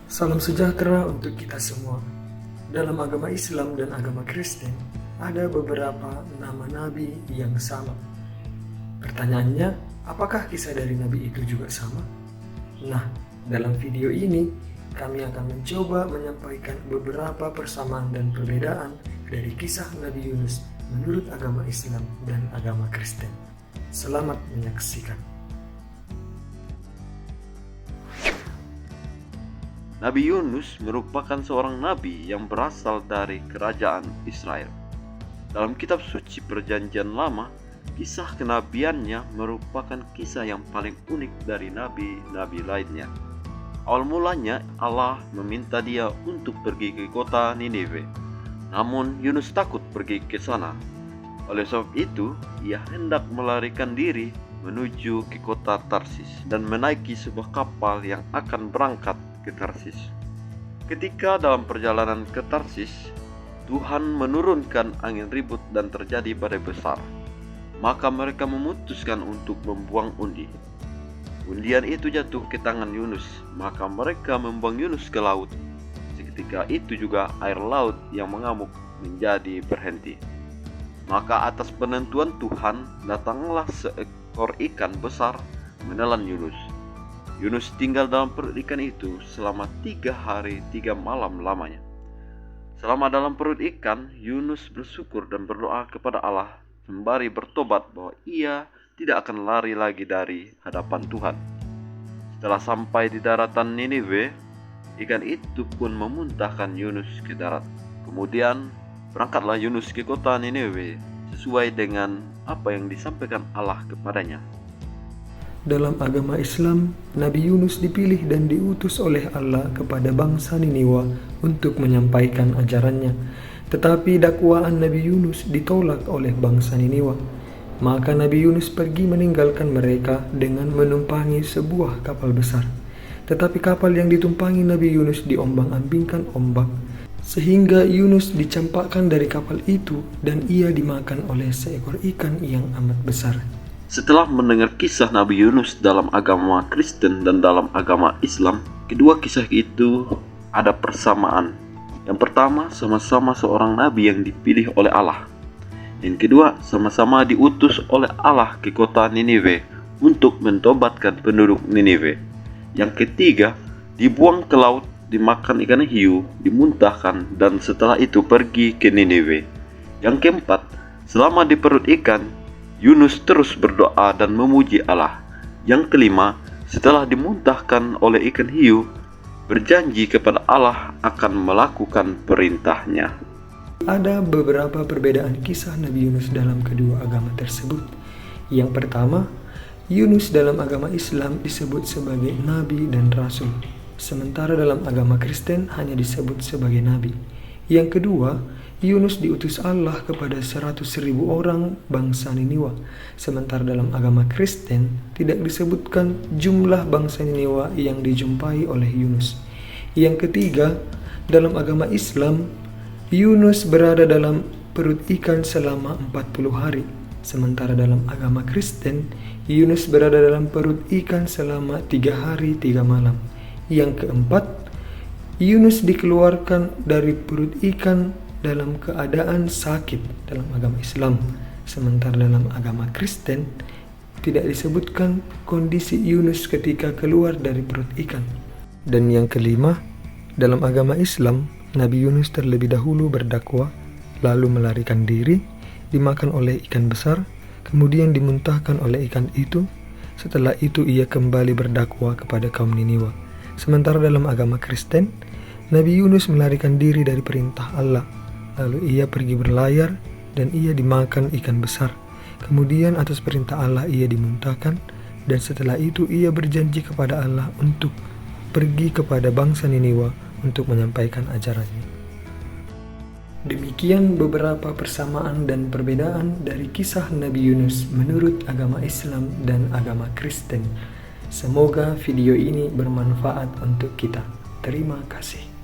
Salam sejahtera untuk kita semua. Dalam agama Islam dan agama Kristen, ada beberapa nama nabi yang sama. Pertanyaannya, apakah kisah dari nabi itu juga sama? Nah, dalam video ini, kami akan mencoba menyampaikan beberapa persamaan dan perbedaan dari kisah Nabi Yunus menurut agama Islam dan agama Kristen. Selamat menyaksikan. Nabi Yunus merupakan seorang nabi yang berasal dari kerajaan Israel. Dalam kitab suci Perjanjian Lama, kisah kenabiannya merupakan kisah yang paling unik dari nabi-nabi lainnya. Awal mulanya Allah meminta dia untuk pergi ke kota Niniwe. Namun Yunus takut pergi ke sana. Oleh sebab itu, ia hendak melarikan diri menuju ke kota Tarsis dan menaiki sebuah kapal yang akan berangkat ke Tarsis. Ketika dalam perjalanan ke Tarsis, Tuhan menurunkan angin ribut dan terjadi badai besar. Maka mereka memutuskan untuk membuang undi. Undian itu jatuh ke tangan Yunus, maka mereka membuang Yunus ke laut. Seketika itu juga air laut yang mengamuk menjadi berhenti. Maka atas penentuan Tuhan datanglah seekor ikan besar menelan Yunus. Yunus tinggal dalam perut ikan itu selama 3 hari 3 malam lamanya. Selama dalam perut ikan, Yunus bersyukur dan berdoa kepada Allah sembari bertobat bahwa ia tidak akan lari lagi dari hadapan Tuhan. Setelah sampai di daratan Niniwe, ikan itu pun memuntahkan Yunus ke darat. Kemudian berangkatlah Yunus ke kota Niniwe sesuai dengan apa yang disampaikan Allah kepadanya. Dalam agama Islam, Nabi Yunus dipilih dan diutus oleh Allah kepada bangsa Niniwa untuk menyampaikan ajarannya. Tetapi dakwaan Nabi Yunus ditolak oleh bangsa Niniwa. Maka Nabi Yunus pergi meninggalkan mereka dengan menumpangi sebuah kapal besar. Tetapi kapal yang ditumpangi Nabi Yunus diombang-ambingkan ombak, sehingga Yunus dicampakkan dari kapal itu dan ia dimakan oleh seekor ikan yang amat besar. Setelah mendengar kisah Nabi Yunus dalam agama Kristen dan dalam agama Islam, kedua kisah itu ada persamaan. Yang pertama, sama-sama seorang nabi yang dipilih oleh Allah. Yang kedua, sama-sama diutus oleh Allah ke kota Niniwe untuk mentobatkan penduduk Niniwe. Yang ketiga, dibuang ke laut, dimakan ikan hiu, dimuntahkan, dan setelah itu pergi ke Niniwe. Yang keempat, selama di perut ikan, Yunus terus berdoa dan memuji Allah. Yang kelima, setelah dimuntahkan oleh ikan hiu, berjanji kepada Allah akan melakukan perintahnya. Ada beberapa perbedaan kisah Nabi Yunus dalam kedua agama tersebut. Yang pertama, Yunus dalam agama Islam disebut sebagai nabi dan rasul, sementara dalam agama Kristen hanya disebut sebagai nabi. Yang kedua, Yunus diutus Allah kepada 100.000 orang bangsa Niniwa, sementara dalam agama Kristen tidak disebutkan jumlah bangsa Niniwa yang dijumpai oleh Yunus. Yang ketiga, dalam agama Islam, Yunus berada dalam perut ikan selama 40 hari, sementara dalam agama Kristen, Yunus berada dalam perut ikan selama 3 hari 3 malam. Yang keempat, Yunus dikeluarkan dari perut ikan dalam keadaan sakit dalam agama Islam, sementara dalam agama Kristen tidak disebutkan kondisi Yunus ketika keluar dari perut ikan. Dan yang kelima, dalam agama Islam, Nabi Yunus terlebih dahulu berdakwah, lalu melarikan diri, dimakan oleh ikan besar, kemudian dimuntahkan oleh ikan itu. Setelah itu ia kembali berdakwah kepada kaum Niniwa. Sementara dalam agama Kristen, Nabi Yunus melarikan diri dari perintah Allah, lalu ia pergi berlayar dan ia dimakan ikan besar. Kemudian atas perintah Allah ia dimuntahkan, dan setelah itu ia berjanji kepada Allah untuk pergi kepada bangsa Niniwa untuk menyampaikan ajarannya. Demikian beberapa persamaan dan perbedaan dari kisah Nabi Yunus menurut agama Islam dan agama Kristen. Semoga video ini bermanfaat untuk kita. Terima kasih.